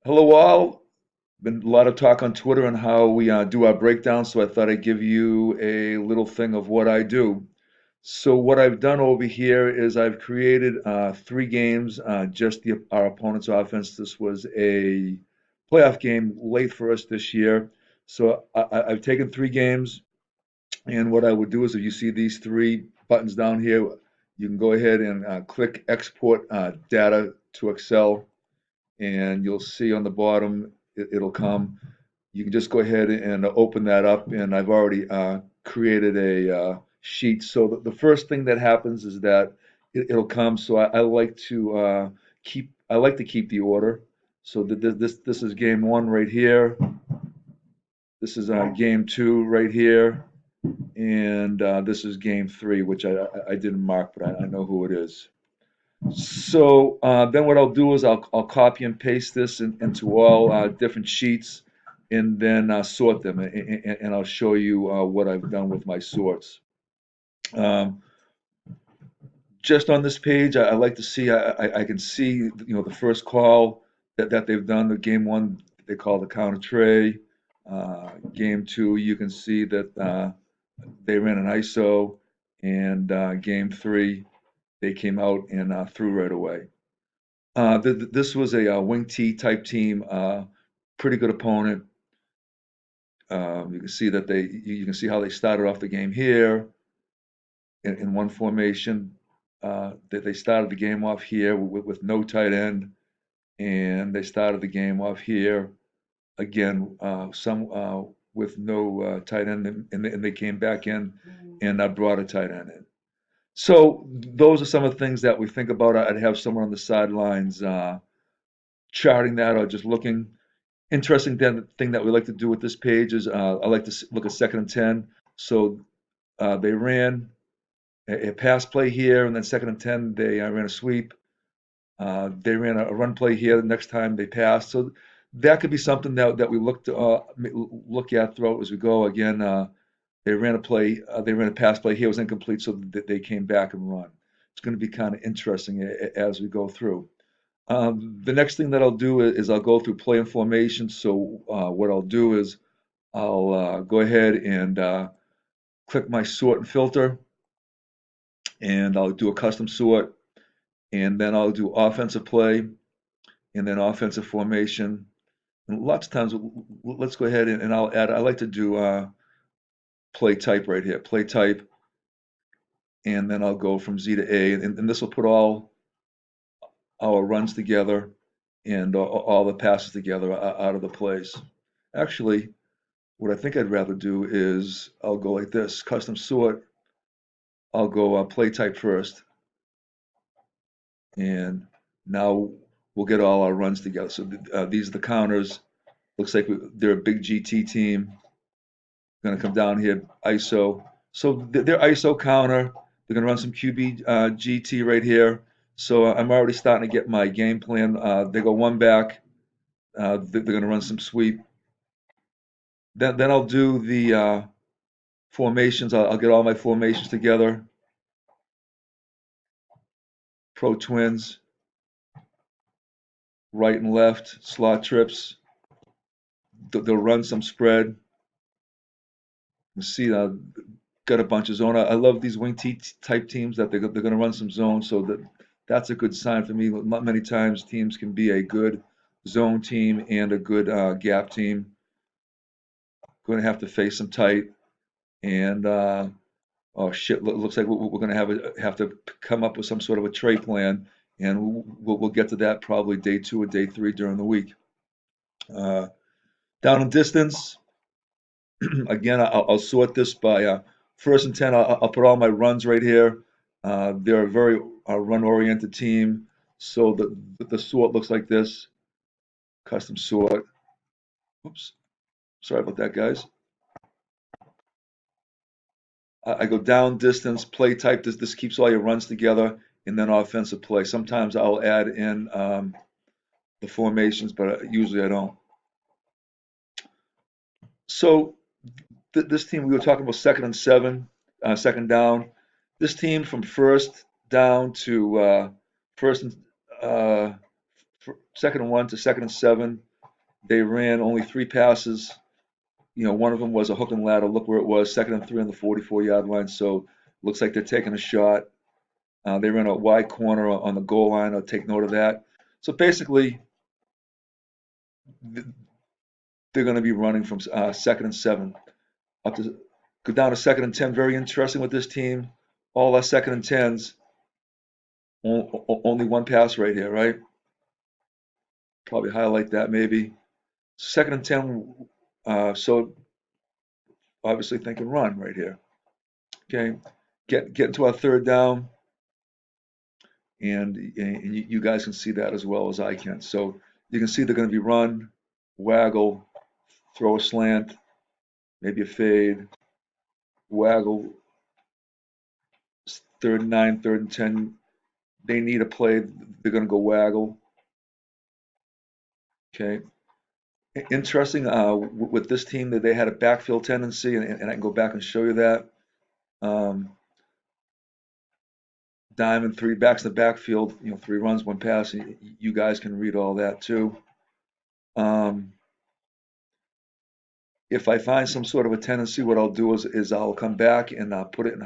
Hello all. Been a lot of talk on Twitter on how we do our breakdown, so I thought I'd give you a little thing of what I do. So what I've done over here is I've created three games, just our opponent's offense. This was a playoff game late for us this year. So I've taken three games, and what I would do is if you see these three buttons down here, you can go ahead and click Export Data to Excel, and you'll see on the bottom it'll come. You can just go ahead and open that up, and I've already created a sheet. So the first thing that happens is that it'll come. So I like to keep the order. So this is game one right here. This is game two right here, and this is game three, which I didn't mark, but I know who it is. So then what I'll do is I'll copy and paste this into all different sheets and then sort them, and I'll show you what I've done with my sorts. Um, just on this page, I like to see, I can see, the first call that they've done. The game one, they call the counter tray. Game two, you can see that they ran an ISO, and game three, they came out and threw right away. This was a wing T type team, pretty good opponent. You can see that you can see how they started off the game here in one formation. They started the game off here with no tight end, and they started the game off here again, some with no tight end, and they came back in and brought a tight end in. So those are some of the things that we think about. I'd have someone on the sidelines charting that or just looking. Interesting thing that we like to do with this page is I like to look at second and 10. So they ran a pass play here, and then second and 10, they ran a sweep. They ran a run play here. The next time they passed. So that could be something that we look at throughout as we go. Again, they ran a pass play here, it was incomplete, so they came back and run. It's going to be kind of interesting as we go through. The next thing that I'll do is I'll go through play and formation. So what I'll do is I'll go ahead and click my sort and filter, and I'll do a custom sort, and then I'll do offensive play, and then offensive formation. And lots of times, let's go ahead and I'll add. I like to do play type right here, play type, and then I'll go from Z to A, and this will put all our runs together and all the passes together out of the plays. Actually, what I think I'd rather do is I'll go like this, custom sort. I'll go play type first, and now we'll get all our runs together. So these are the counters. Looks like they're a big GT team. Going to come down here, ISO. So their ISO counter. They're going to run some QB GT right here. So I'm already starting to get my game plan. They go one back. They're going to run some sweep. Then I'll do the formations. I'll get all my formations together. Pro twins, right and left, slot trips. They'll run some spread. You see, got a bunch of zone. I love these wing T type teams that they're going to run some zone. So that's a good sign for me. Not many times teams can be a good zone team and a good gap team. Going to have to face them tight, and oh shit, looks like we're going to have to come up with some sort of a trade plan, and we'll get to that probably day two or day three during the week. Uh, Down in distance, again, I'll sort this by first and 10. I'll put all my runs right here. They're a very run-oriented team, so the sort looks like this. Custom sort. Oops, sorry about that, guys. I go down distance, play type. This keeps all your runs together, and then offensive play. Sometimes I'll add in the formations, but usually I don't. So this team, we were talking about second and seven, second down. This team from first down to first and uh, second and one to second and seven. They ran only 3 passes. One of them was a hook and ladder. Look where it was, 2nd and 3 on the 44-yard line. So looks like they're taking a shot. They ran a wide corner on the goal line. I'll take note of that. So basically, they're going to be running from 2nd and 7 up to go down to 2nd and 10. Very interesting with this team. All our 2nd and 10s, only one pass right here, right? Probably highlight that maybe. 2nd and 10, so obviously thinking run right here. Okay, get into our 3rd down, and you guys can see that as well as I can. So you can see they're going to be run, waggle, throw a slant, maybe a fade, waggle, 3rd and 9, 3rd and 10. They need a play. They're going to go waggle. Okay. Interesting with this team that they had a backfield tendency, and I can go back and show you that. Diamond, 3 backs in the backfield, 3 runs, 1 pass. You guys can read all that too. If I find some sort of a tendency, what I'll do is I'll come back and put it in